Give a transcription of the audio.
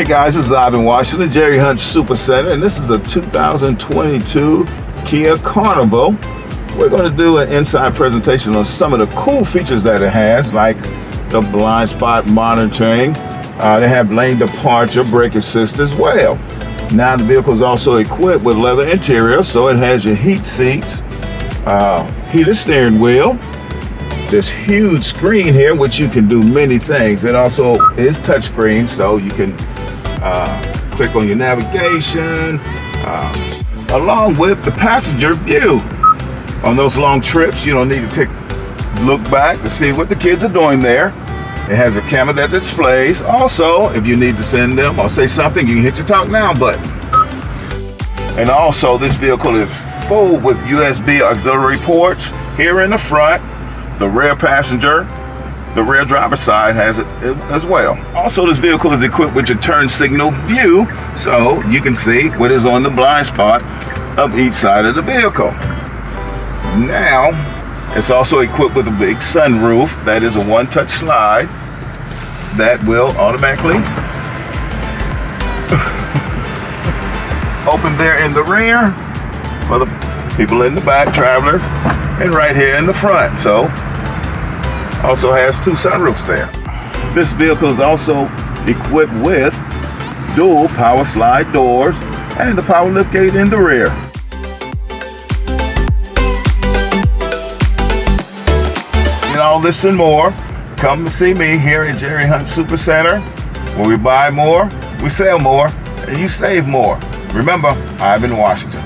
Hey guys, this is Ivan Washington, Jerry Hunt Super Center, and this is a 2022 Kia Carnival. We're going to do an inside presentation on some of the cool features that it has, like the blind spot monitoring. They have lane departure, brake assist as well. Now the vehicle is also equipped with leather interior, so it has your heat seats, heated steering wheel. This huge screen here, which you can do many things. It also is touchscreen, so you can click on your navigation, along with the passenger view. On those long trips, you don't need to look back to see what the kids are doing there. It has a camera that displays. Also, if you need to send them or say something, you can hit your talk now button. And also, this vehicle is full with USB auxiliary ports here in the front. The rear passenger, the rear driver's side has it as well. Also, this vehicle is equipped with your turn signal view, so you can see what is on the blind spot of each side of the vehicle. Now, it's also equipped with a big sunroof. That is a one-touch slide that will automatically open there in the rear for the people in the back, travelers, and right here in the front. So, also has two sunroofs there. This vehicle is also equipped with dual power slide doors and the power lift gate in the rear. And all this and more, come to see me here at Jerry Hunt Super Center, where we buy more, we sell more, and you save more. Remember, Ivan Washington.